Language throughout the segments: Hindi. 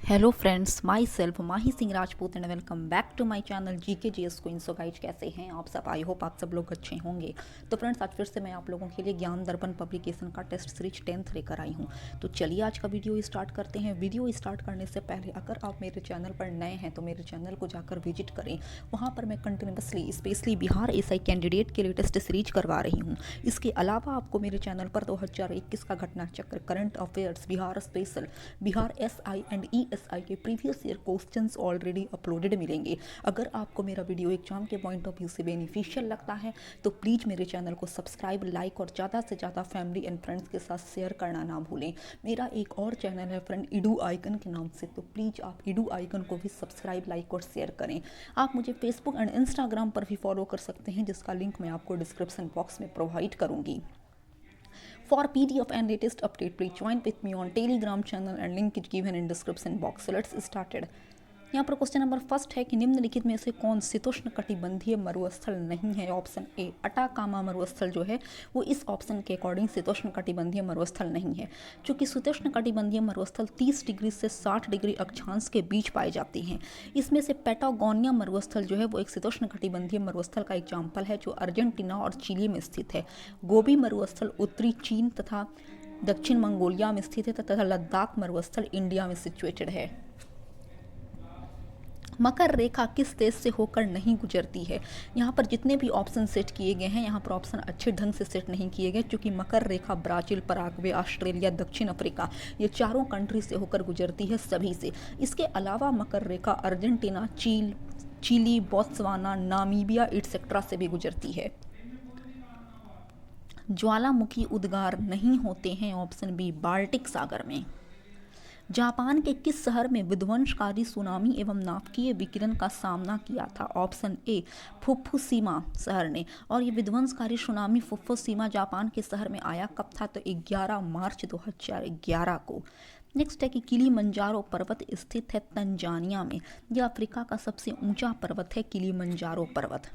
Hello friends, myself Mahi Singh Rajput and welcome back to my channel GK GS queen. So guys, कैसे हैं आप सब? आई होप आप सब लोग अच्छे होंगे। तो फ्रेंड्स, आज फिर से मैं आप लोगों के लिए ज्ञान दर्पण पब्लिकेशन का टेस्ट सीरीज 10th लेकर आई हूं। तो चलिए आज का वीडियो स्टार्ट करते हैं। वीडियो स्टार्ट करने से पहले अगर आप मेरे चैनल पर नए हैं तो मेरे चैनल को जाकर विजिट करें। वहाँ पर मैं continuously specially Bihar SI candidate के लिए टेस्ट सीरीज करवा रही हूँ। इसके अलावा आपको मेरे चैनल पर 2021 का घटना चक्र, current affairs, Bihar special, Bihar SI and ESI के previous year questions already uploaded मिलेंगे। अगर आपको मेरा वीडियो एग्जाम के पॉइंट ऑफ व्यू से बेनिफिशियल लगता है तो प्लीज़ मेरे चैनल को सब्सक्राइब, लाइक और ज़्यादा से ज़्यादा फैमिली एंड फ्रेंड्स के साथ शेयर करना ना भूलें। मेरा एक और चैनल है फ्रेंड, इडू आइकन के नाम से, तो प्लीज़ आप इडू आइकन को भी सब्सक्राइब, लाइक और शेयर करें। आप मुझे फेसबुक एंड इंस्टाग्राम पर भी फॉलो कर सकते हैं, जिसका लिंक मैं आपको डिस्क्रिप्शन बॉक्स में प्रोवाइड करूँगी। For PDF and latest update, please join with me on Telegram channel and link is given in description box. So let's started. यहाँ पर क्वेश्चन नंबर फर्स्ट है कि निम्नलिखित में से कौन शीतोष्ण कटिबंधीय मरुस्थल नहीं है? ऑप्शन ए अटाकामा मरुस्थल जो है वो इस ऑप्शन के अकॉर्डिंग शीतोष्ण कटिबंधीय मरुस्थल नहीं है। चूँकि शीतोष्ण कटिबंधीय मरुस्थल 30 डिग्री से 60 डिग्री अक्षांश के बीच पाए जाते हैं। इसमें से पैटागोनिया मरुस्थल जो है वो एक शीतोष्ण कटिबंधीय मरुस्थल का एग्जाम्पल है जो अर्जेंटीना और चिली में स्थित है। गोबी मरुस्थल उत्तरी चीन तथा दक्षिण मंगोलिया में स्थित है तथा लद्दाख मरुस्थल इंडिया में सिचुएटेड है। मकर रेखा किस देश से होकर नहीं गुजरती है? यहाँ पर जितने भी ऑप्शन सेट किए गए हैं, यहाँ पर ऑप्शन अच्छे ढंग से सेट नहीं किए गए, क्योंकि मकर रेखा ब्राज़ील, पराग्वे, ऑस्ट्रेलिया, दक्षिण अफ्रीका, ये चारों कंट्री से होकर गुजरती है सभी से। इसके अलावा मकर रेखा Argentina, Chile, Botswana, Namibia etcetera से भी गुजरती है। ज्वालामुखी उद्गार नहीं होते हैं, ऑप्शन बी बाल्टिक सागर में। जापान के किस शहर में विध्वंसकारी सुनामी एवं नाभिकीय विकिरण का सामना किया था? ऑप्शन ए फुकुशिमा शहर ने। और ये विध्वंसकारी सुनामी फुकुशिमा जापान के शहर में आया कब था? तो 11 मार्च 2011 को। नेक्स्ट है कि किलिमंजारो पर्वत स्थित है तंजानिया में। यह अफ्रीका का सबसे ऊंचा पर्वत है, किलिमंजारो पर्वत।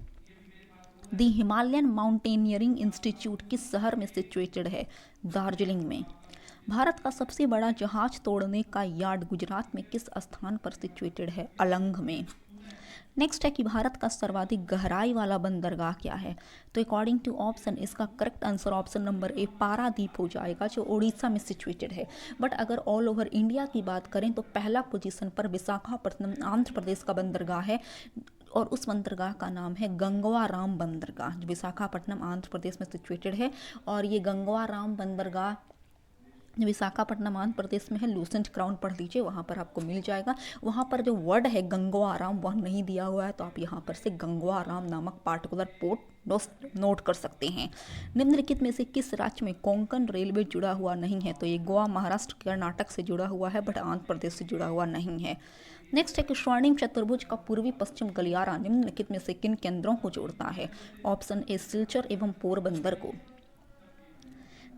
द हिमालयन माउंटेनियरिंग इंस्टीट्यूट किस शहर में सिचुएटेड है? दार्जिलिंग में। भारत का सबसे बड़ा जहाज तोड़ने का यार्ड गुजरात में किस स्थान पर सिचुएटेड है? अलंग में। नेक्स्ट है कि भारत का सर्वाधिक गहराई वाला बंदरगाह क्या है? तो अकॉर्डिंग टू ऑप्शन इसका correct answer option number A Paradip हो जाएगा, जो उड़ीसा में सिचुएटेड है। बट अगर ऑल ओवर इंडिया की बात करें तो पहला पोजीशन पर विशाखापट्टनम आंध्र प्रदेश का बंदरगाह है और उस बंदरगाह का नाम है गंगवाराम बंदरगाह, जो विशाखापट्टनम आंध्र प्रदेश में सिचुएटेड है। और ये गंगवाराम बंदरगाह विशाखापट्टनम आंध्र प्रदेश में है। लूसेंट क्राउन पढ़ लीजिए, वहाँ पर आपको मिल जाएगा। वहाँ पर जो वर्ड है गंगवाराम वह नहीं दिया हुआ है, तो आप यहाँ पर से गंगवाराम नामक पार्टिकुलर पोर्ट नोट कर सकते हैं। निम्नलिखित में से किस राज्य में कोंकण रेलवे जुड़ा हुआ नहीं है? तो ये गोवा, महाराष्ट्र, कर्नाटक से जुड़ा हुआ है, बट आंध्र प्रदेश से जुड़ा हुआ नहीं है। नेक्स्ट है कि स्वर्णिम चतुर्भुज का पूर्वी पश्चिम गलियारा निम्नलिखित में से किन केंद्रों को जोड़ता है? ऑप्शन ए सिलचर एवं पोरबंदर को।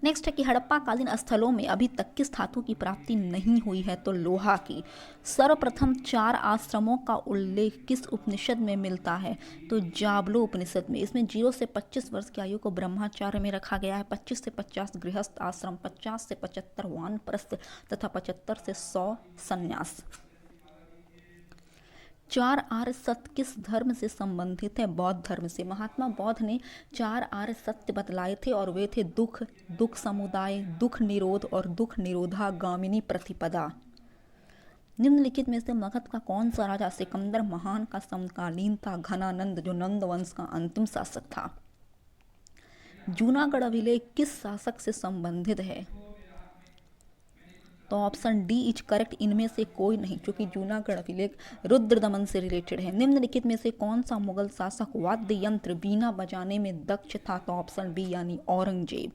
नेक्स्ट है कि हड़प्पा कालीन स्थलों में अभी तक किस धातु की प्राप्ति नहीं हुई है? तो लोहा की। सर्वप्रथम 4 आश्रमों का उल्लेख किस उपनिषद में मिलता है? तो जाबलो उपनिषद में। इसमें 0 से 25 वर्ष की आयु को ब्रह्मचार्य में रखा गया है, 25 से 50 गृहस्थ आश्रम, 50 से 75 वानप्रस्थ तथा 75 से 100 संन्यास। 4 आर्य सत्य किस धर्म से संबंधित है? बौद्ध धर्म से। महात्मा बौद्ध ने 4 आर्य सत्य बतलाए थे और वे थे दुख, दुख समुदाय, दुख निरोध और दुख निरोधागामिनी प्रतिपदा। निम्नलिखित में से मगध का कौन सा राजा सिकंदर महान का समकालीन था? घनानंद, जो नंद वंश का अंतिम शासक था। जूनागढ़ अभिलेख किस शासक से संबंधित है? तो ऑप्शन डी इज करेक्ट, इनमें से कोई नहीं, क्योंकि जूनागढ़ अभिलेख रुद्रदमन से रिलेटेड है। निम्नलिखित में से कौन सा मुगल शासक वाद्य यंत्र बीना बजाने में दक्ष था? तो ऑप्शन बी यानी औरंगजेब।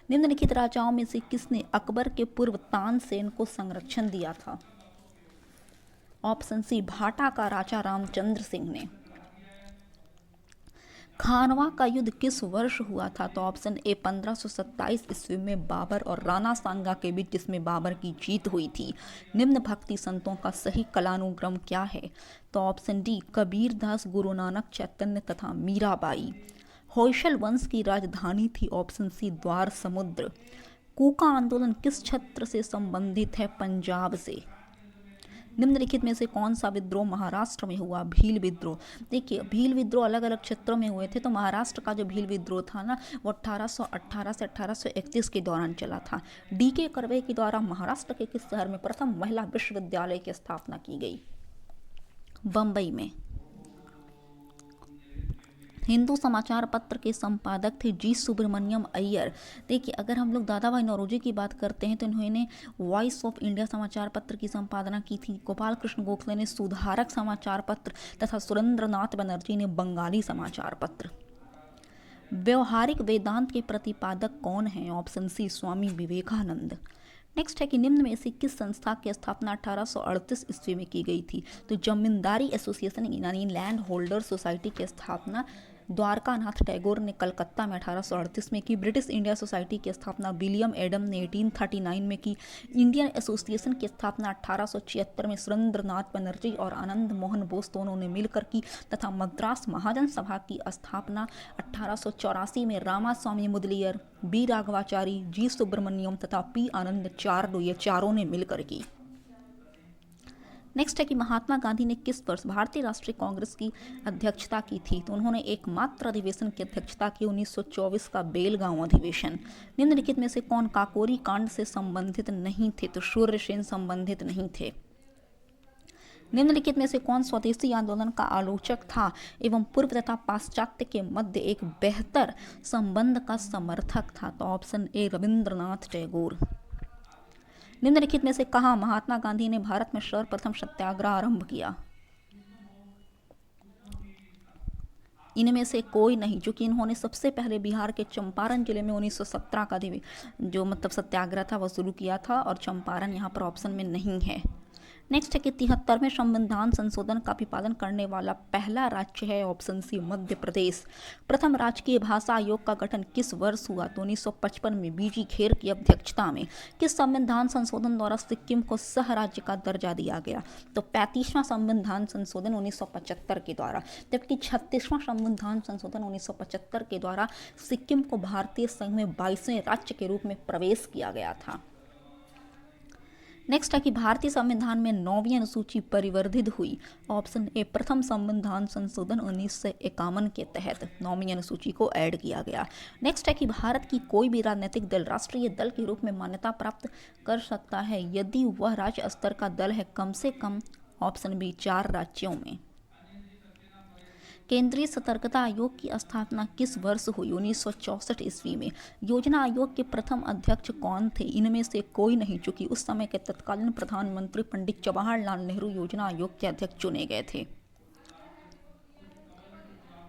निम्नलिखित राजाओं में से किसने अकबर के पूर्व तानसेन को संरक्षण दिया था? ऑप्शन सी भाटा का राजा रामचंद्र सिंह ने। खानवा का युद्ध किस वर्ष हुआ था? तो ऑप्शन ए 1527 ईस्वी में बाबर और राणा सांगा के बीच, जिसमें बाबर की जीत हुई थी। निम्न भक्ति संतों का सही कलानुक्रम क्या है? तो ऑप्शन डी कबीर दास, गुरु नानक, चैतन्य तथा मीराबाई। होयसल वंश की राजधानी थी? ऑप्शन सी द्वार समुद्र। कूका आंदोलन किस क्षेत्र से संबंधित है? पंजाब से। निम्नलिखित में से कौन सा विद्रोह महाराष्ट्र में हुआ? भील विद्रोह। देखिए, भील विद्रोह अलग अलग क्षेत्रों में हुए थे, तो महाराष्ट्र का जो भील विद्रोह था ना, वो 1818 से 1831 के दौरान चला था। D.K. कर्वे के द्वारा महाराष्ट्र के किस शहर में प्रथम महिला विश्वविद्यालय की स्थापना की गई? बम्बई में। हिंदू समाचार पत्र के संपादक थे जी सुब्रमण्यम अय्यर। देखिए, अगर हम लोग दादा भाई नौरोजी की बात करते हैं तो इन्होंने वॉइस ऑफ इंडिया समाचार पत्र की संपादना की थी। गोपाल कृष्ण गोखले ने सुधारक समाचार पत्र तथा सुरेंद्रनाथ बनर्जी ने बंगाली समाचार पत्र। व्यवहारिक वेदांत के प्रतिपादक कौन हैं? Option C Swami Vivekananda. Next है कि निम्न में से किस संस्था की स्थापना 1838 ईस्वी में की गई थी? तो जमींदारी एसोसिएशन यानी लैंड होल्डर सोसाइटी की स्थापना द्वारका नाथ टैगोर ने कलकत्ता में 1838 में की। ब्रिटिश इंडिया सोसाइटी की स्थापना विलियम एडम ने 1839 में की। इंडियन एसोसिएशन की स्थापना 1876 में सुरेंद्रनाथ बनर्जी और आनंद मोहन बोस दोनों ने मिलकर की तथा मद्रास महाजन सभा की स्थापना 1884 में रामास्वामी मुदलियर, बी राघवाचारी, जी सुब्रमण्यम तथा पी आनंद चार्डो, ये चारों ने मिलकर की। नेक्स्ट है कि महात्मा गांधी ने किस वर्ष भारतीय राष्ट्रीय कांग्रेस की अध्यक्षता की थी? तो उन्होंने एकमात्र अधिवेशन की अध्यक्षता की 1924 का बेलगांव अधिवेशन। निम्नलिखित में से कौन काकोरी कांड से संबंधित नहीं थे? तो सूर्यसेन संबंधित नहीं थे। निम्नलिखित में से कौन स्वदेशी आंदोलन का आलोचक था एवं पूर्व तथा पाश्चात्य के मध्य एक बेहतर संबंध का समर्थक था? तो ऑप्शन ए रविंद्रनाथ टैगोर। निम्नलिखित में से कहाँ महात्मा गांधी ने भारत में सर्वप्रथम सत्याग्रह आरंभ किया? इनमें से कोई नहीं, क्योंकि इन्होंने सबसे पहले बिहार के चंपारण जिले में 1917 का जो सत्याग्रह था वो शुरू किया था, और चंपारण यहाँ पर ऑप्शन में नहीं है। नेक्स्ट है कि 73वें संविधान संशोधन का भी पालन करने वाला पहला राज्य है? ऑप्शन सी मध्य प्रदेश। प्रथम राजकीय भाषा आयोग का गठन किस वर्ष हुआ? तो 1955 में बीजी खेर की अध्यक्षता में। किस संविधान संशोधन द्वारा सिक्किम को सह राज्य का दर्जा दिया गया? तो 35वां संविधान संशोधन 1975 के द्वारा, जबकि 36वां संविधान संशोधन 1975 के द्वारा सिक्किम को भारतीय संघ में 22वें राज्य के रूप में प्रवेश किया गया था। नेक्स्ट है कि भारतीय संविधान में 9वीं अनुसूची परिवर्धित हुई? ऑप्शन ए प्रथम संविधान संशोधन 1951 के तहत 9वीं अनुसूची को ऐड किया गया। नेक्स्ट है कि भारत की कोई भी राजनीतिक दल राष्ट्रीय दल के रूप में मान्यता प्राप्त कर सकता है यदि वह राज्य स्तर का दल है कम से कम? ऑप्शन बी 4 राज्यों में। केंद्रीय सतर्कता आयोग की स्थापना किस वर्ष हुई? 1964 ईस्वी में। योजना आयोग के प्रथम अध्यक्ष कौन थे? इनमें से कोई नहीं, चूंकि उस समय के तत्कालीन प्रधानमंत्री पंडित जवाहरलाल नेहरू योजना आयोग के अध्यक्ष चुने गए थे।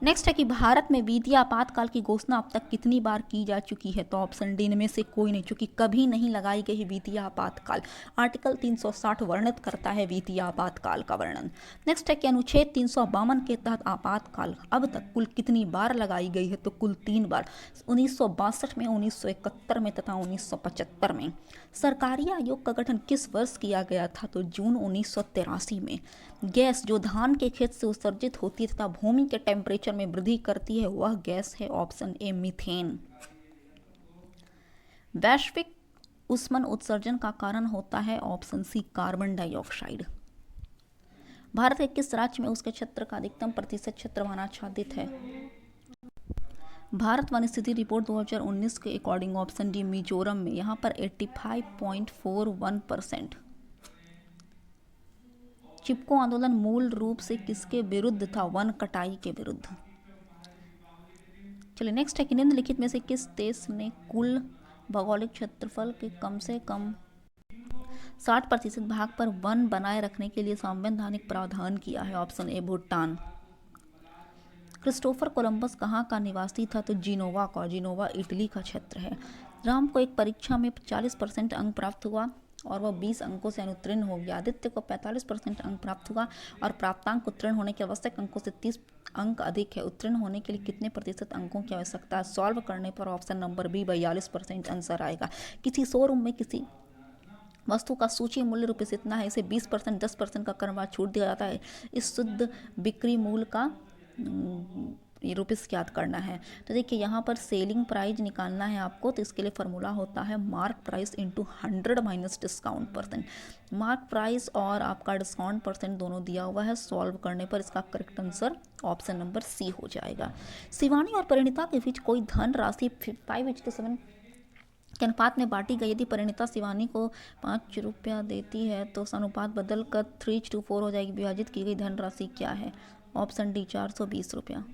नेक्स्ट है कि भारत में वित्तीय आपातकाल की घोषणा अब तक कितनी बार की जा चुकी है? तो ऑप्शन डी इनमें से कोई नहीं, क्योंकि कभी नहीं लगाई गई वित्तीय आपातकाल। आर्टिकल 360 वर्णित करता है वित्तीय आपातकाल का वर्णन। नेक्स्ट है कि अनुच्छेद 352 के तहत आपातकाल अब तक कुल कितनी बार लगाई गई है? तो कुल 3 बार, 1962 में, 1971 में तथा 1975 में। सरकारी आयोग का गठन किस वर्ष किया गया था? तो जून 1983 में। गैस जो धान के खेत से उत्सर्जित होती है तथा भूमि के टेम्परेचर में वृद्धि करती है वह गैस है? Option A methane. वैश्विक ऊष्मन उत्सर्जन का कारण होता है? Option C carbon dioxide. Bharat के किस राज्य में उसके क्षेत्र का अधिकतम प्रतिशत क्षेत्र वन आच्छादित है? भारत वन स्थिति रिपोर्ट 2019 के अकॉर्डिंग ऑप्शन डी मिजोरम में, यहाँ पर 85.41%। चिपको आंदोलन मूल रूप से किसके विरुद्ध था? वन कटाई के विरुद्ध। चलिए नेक्स्ट है कि निम्नलिखित में से किस देश ने कुल भौगोलिक क्षेत्रफल के कम से कम 60% भाग पर वन बनाए रखने के लिए संवैधानिक प्रावधान किया है? ऑप्शन ए भूटान। क्रिस्टोफर कोलंबस कहाँ का निवासी था? तो जिनोवा का। जिनोवा इटली का क्षेत्र है। राम को एक परीक्षा में 40% अंक प्राप्त हुआ और वह 20 अंकों से अनुत्तीर्ण हो गया। आदित्य को 45% अंक प्राप्त हुआ और प्राप्तांक उत्तीर्ण होने के आवश्यक अंकों से 30 अंक अधिक है। उत्तीर्ण होने के लिए कितने प्रतिशत अंकों की आवश्यकता है? सॉल्व करने पर ऑप्शन नंबर बी 42% आंसर आएगा। किसी शोरूम में किसी वस्तु का सूची मूल्य रुपये इतना है, इसे 20%, 10% का करवा छूट दिया जाता है। इस शुद्ध बिक्री मूल्य का रुपीस याद करना है। तो देखिए यहाँ पर सेलिंग प्राइस निकालना है आपको, तो इसके लिए फार्मूला होता है mark price into 100 minus discount percent. Mark price और आपका डिस्काउंट परसेंट दोनों दिया हुआ है। सॉल्व करने पर इसका correct answer option number C हो जाएगा। शिवानी और परिणीता के बीच कोई धन राशि 5:7 के अनुपात में बांटी गई। यदि परिणीता शिवानी को 5 रुपया देती है तो अनुपात बदल कर 3:4 हो जाएगी। विभाजित की गई धनराशि क्या है? ऑप्शन डी 420 रुपया।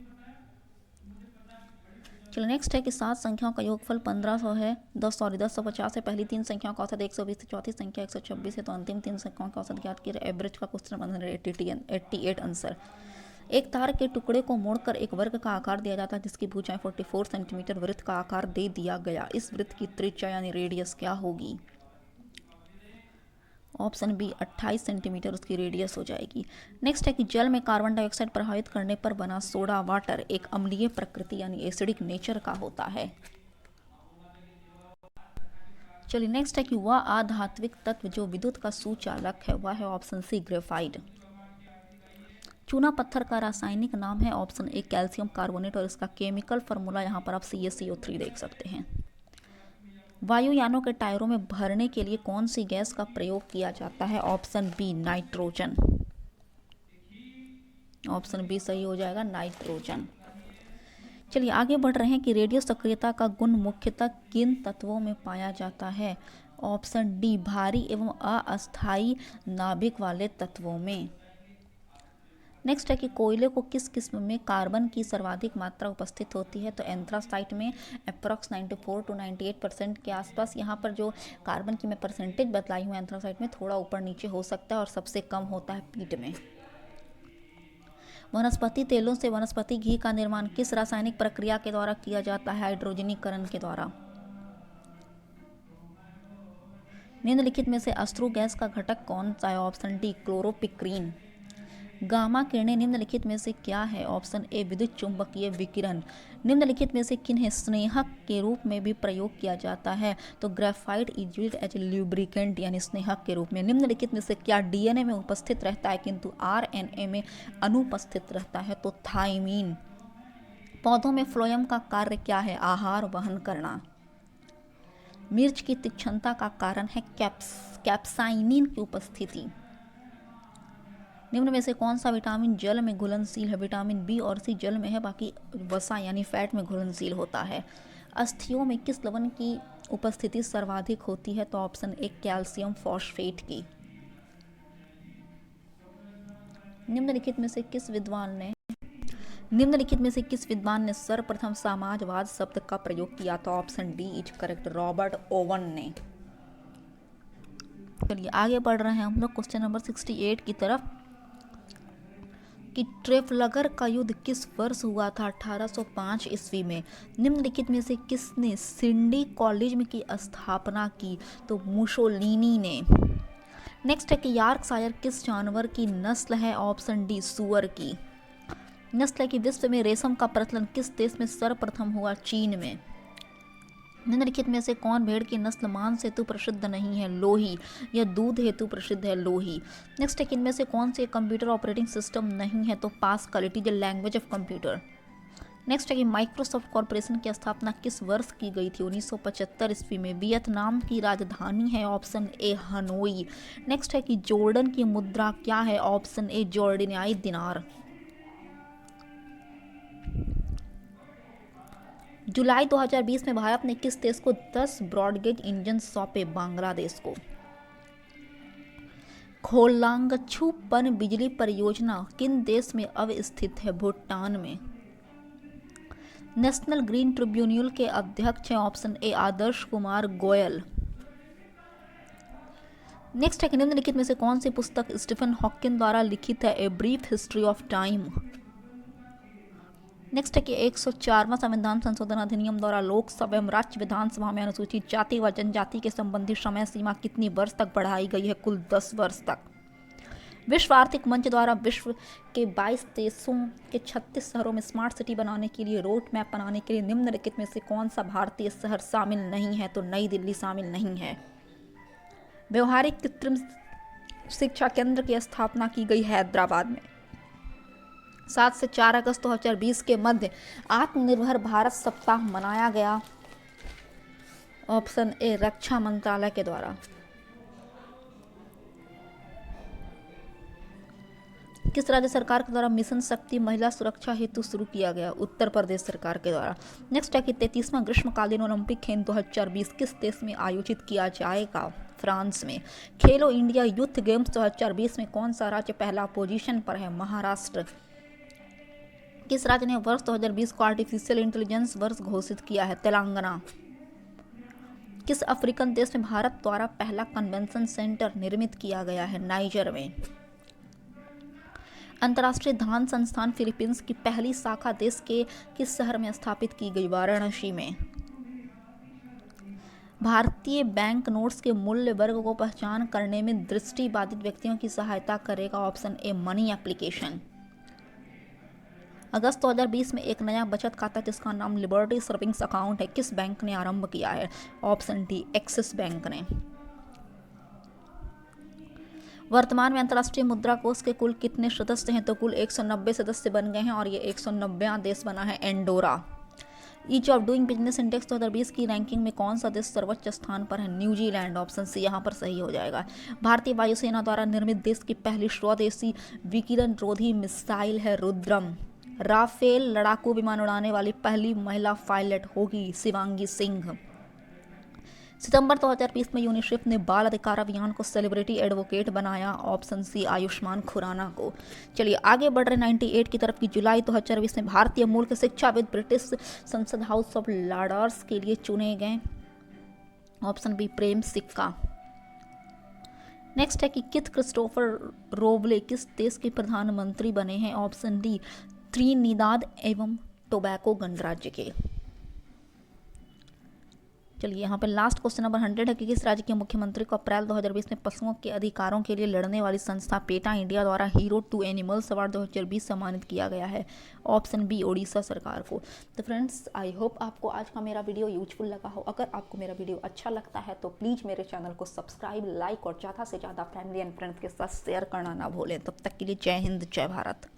चलो नेक्स्ट है कि 7 संख्याओं का योगफल 1500 है। 1050 है। पहली 3 संख्याओं का औसत 120 है। चौथी संख्या 126 है। तो अंतिम 3 संख्याओं का औसत ज्ञात कीजिए। एवरेज का क्वेश्चन 188 आंसर। एक तार के टुकड़े को मोड़कर एक वर्ग का आकार दिया जाता है जिसकी भुजाएं 44 सेंटीमीटर वृत्त का आकार दे दिया गया। इस वृत्त की त्रिज्या यानी रेडियस क्या होगी? ऑप्शन बी 28 सेंटीमीटर उसकी रेडियस हो जाएगी। नेक्स्ट है कि जल में कार्बन डाइऑक्साइड प्रभावित करने पर बना सोडा वाटर एक अम्लीय प्रकृति यानी एसिडिक नेचर का होता है। चलिए नेक्स्ट है कि वह अधात्विक तत्व जो विद्युत का सुचालक है वह है ऑप्शन सी ग्रेफाइट। चूना पत्थर का रासायनिक नाम है ऑप्शन ए कैल्शियम कार्बोनेट और इसका केमिकल फार्मूला यहाँ पर आप CaCO3 देख सकते हैं। वायुयानों के टायरों में भरने के लिए कौन सी गैस का प्रयोग किया जाता है? Option B nitrogen. Option B सही हो जाएगा, नाइट्रोजन। चलिए आगे बढ़ रहे हैं कि रेडियो सक्रियता का गुण मुख्यतः किन तत्वों में पाया जाता है? ऑप्शन डी भारी एवं अस्थायी नाभिक वाले तत्वों में। नेक्स्ट है कि कोयले को किस किस्म में कार्बन की सर्वाधिक मात्रा उपस्थित होती है? तो एंथ्रासाइट में अप्रॉक्स 94 to 98% के आसपास। यहाँ पर जो कार्बन की मैं परसेंटेज बतलाई हूँ एंथ्रासाइट में थोड़ा ऊपर नीचे हो सकता है और सबसे कम होता है पीट में। वनस्पति तेलों से वनस्पति घी का निर्माण किस रासायनिक प्रक्रिया के द्वारा किया जाता है? हाइड्रोजनीकरण के द्वारा। निम्नलिखित में से अश्रु गैस का घटक कौन सा है? Option D chloropicrin. गामा किरणें निम्नलिखित में से क्या है? ऑप्शन ए विद्युत चुंबकीय विकिरण। निम्नलिखित में से किन्हें स्नेहक के रूप में भी प्रयोग किया जाता है? तो graphite is used as lubricant यानी स्नेहक के रूप में। निम्नलिखित में से क्या डीएनए में उपस्थित रहता है किंतु आरएनए में अनुपस्थित रहता है? तो थाइमीन। पौधों में फ्लोएम का कार्य क्या है? आहार वहन करना। मिर्च की तीक्ष्णता का कारण है कैप्साइनिन की उपस्थिति। निम्न में से कौन सा विटामिन जल में घुलनशील है? विटामिन बी और सी जल में है, बाकी वसा यानी फैट में घुलनशील होता है। अस्थियों में किस लवण की उपस्थिति सर्वाधिक होती है? तो ऑप्शन ए कैल्शियम फॉस्फेट की। निम्नलिखित में से किस विद्वान ने सर्वप्रथम समाजवाद शब्द का प्रयोग किया? तो option D is correct, Robert oven ने। चलिए आगे बढ़ रहे हैं हम लोग क्वेश्चन नंबर 68 की तरफ कि ट्रेफलगर का युद्ध किस वर्ष हुआ था? 1805 ईस्वी में। निम्नलिखित में से किसने सिंडी कॉलेज में की स्थापना की? तो मुसोलिनी ने। नेक्स्ट है कि यॉर्कशायर किस जानवर की नस्ल है? ऑप्शन डी सूअर की। नस्ल है कि विश्व में रेशम का प्रचलन किस देश में सर्वप्रथम हुआ? चीन में। निम्नलिखित में से कौन भेड़ की नस्ल मांस हेतु प्रसिद्ध नहीं है? लोही। यह दूध हेतु प्रसिद्ध है, लोही। नेक्स्ट है कि इनमें से कौन से कंप्यूटर ऑपरेटिंग सिस्टम नहीं है? तो pascal, it is the language of computer. Next है कि माइक्रोसॉफ्ट कॉर्पोरेशन की स्थापना किस वर्ष की गई थी? 1975 ईस्वी में। वियतनाम की राजधानी है? ऑप्शन ए हनोई। नेक्स्ट है कि जॉर्डन की मुद्रा क्या है? ऑप्शन ए जॉर्डनियाई दिनार। जुलाई 2020 में भारत ने किस देश को 10 ब्रॉडगेज इंजन सौंपे? बांग्लादेश को। खोलांगछू पन बिजली परियोजना किन देश में अवस्थित है? भूटान में। नेशनल ग्रीन ट्रिब्यूनल के अध्यक्ष हैं? Option A Adarsh Kumar Goyal. Next है कि निम्नलिखित में से कौन सी पुस्तक स्टीफन हॉकिंग द्वारा लिखित है? A brief history of time. Next है कि 104वां संविधान संशोधन अधिनियम द्वारा लोकसभा एवं राज्य विधानसभा में अनुसूचित जाति व जनजाति के संबंधी समय सीमा कितनी वर्ष तक बढ़ाई गई है? कुल 10 वर्ष तक। विश्व आर्थिक मंच द्वारा विश्व के 22 देशों के 36 शहरों में स्मार्ट सिटी बनाने के लिए रोड मैप बनाने के लिए निम्नलिखित में से कौन सा भारतीय शहर शामिल नहीं है? तो नई दिल्ली शामिल नहीं है। व्यवहारिक कृत्रिम शिक्षा केंद्र की स्थापना की गई हैदराबाद में। 7 से 4 अगस्त 2020 के मध्य आत्मनिर्भर भारत सप्ताह मनाया गया। ऑप्शन ए रक्षा मंत्रालय के द्वारा। किस राज्य सरकार के द्वारा मिशन शक्ति महिला सुरक्षा हेतु शुरू किया गया? उत्तर प्रदेश सरकार के द्वारा। नेक्स्ट है कि 33वां ग्रीष्मकालीन ओलंपिक खेल 2020 किस देश में आयोजित किया जाएगा? फ्रांस में। खेलो इंडिया यूथ गेम्स 2020 में कौन सा राज्य पहला पोजीशन पर है? महाराष्ट्र। किस राज्य ने वर्ष 2020 को आर्टिफिशियल इंटेलिजेंस वर्ष घोषित किया है? तेलंगाना। किस अफ्रीकन देश में भारत द्वारा पहला कन्वेंशन सेंटर निर्मित किया गया है? नाइजर में। अंतर्राष्ट्रीय ध्यान संस्थान फिलीपींस की पहली शाखा देश के किस शहर में स्थापित की गई? वाराणसी में। भारतीय बैंक नोट्स के मूल्य वर्ग को पहचान करने में दृष्टिबाधित व्यक्तियों की सहायता करेगा? Option A money application. अगस्त 2020 में एक नया बचत खाता जिसका नाम लिबर्टी सेविंग्स अकाउंट है किस बैंक ने आरंभ किया है? ऑप्शन डी एक्सिस बैंक ने। वर्तमान में अंतर्राष्ट्रीय मुद्रा कोष के कुल कितने सदस्य हैं? तो कुल 190 सदस्य बन गए हैं और ये 190वां देश बना है Andorra. Ease of doing business index 2020 की रैंकिंग में कौन सा देश सर्वोच्च स्थान पर है? न्यूजीलैंड। ऑप्शन सी यहाँ पर सही हो जाएगा। भारतीय वायुसेना द्वारा निर्मित देश की पहली स्वदेशी विकिरण रोधी मिसाइल है रुद्रम। राफेल लड़ाकू विमान उड़ाने वाली पहली महिला पायलट होगी शिवांगी सिंह। सितंबर 2020 में यूनिसेफ ने बाल अधिकार अभियान को सेलिब्रिटी एडवोकेट बनाया। ऑप्शन सी आयुष्मान खुराना को। चलिए आगे बढ़ रहे 98 की तरफ की। जुलाई 2020 में भारतीय मूल के शिक्षाविद ब्रिटिश संसद हाउस ऑफ लॉर्ड्स के लिए चुने गए। ऑप्शन बी प्रेम सिक्का। नेक्स्ट है कि किथ क्रिस्टोफर रोवले किस देश के प्रधानमंत्री बने हैं? ऑप्शन डी त्रिनिदाद एवं टोबैको गणराज्य के। चलिए यहाँ पे लास्ट क्वेश्चन नंबर 100 है कि किस राज्य के मुख्यमंत्री को अप्रैल 2020 में पशुओं के अधिकारों के लिए लड़ने वाली संस्था पेटा इंडिया द्वारा हीरो टू एनिमल्स अवार्ड 2020 सम्मानित किया गया है? ऑप्शन बी ओडिशा सरकार को। तो फ्रेंड्स आई होप आपको आज का मेरा वीडियो यूजफुल लगा हो। अगर आपको मेरा वीडियो अच्छा लगता है तो प्लीज़ मेरे चैनल को सब्सक्राइब, लाइक और ज़्यादा से ज़्यादा फैमिली एंड फ्रेंड्स के साथ शेयर करना ना भूलें। तब तक के लिए जय हिंद, जय भारत।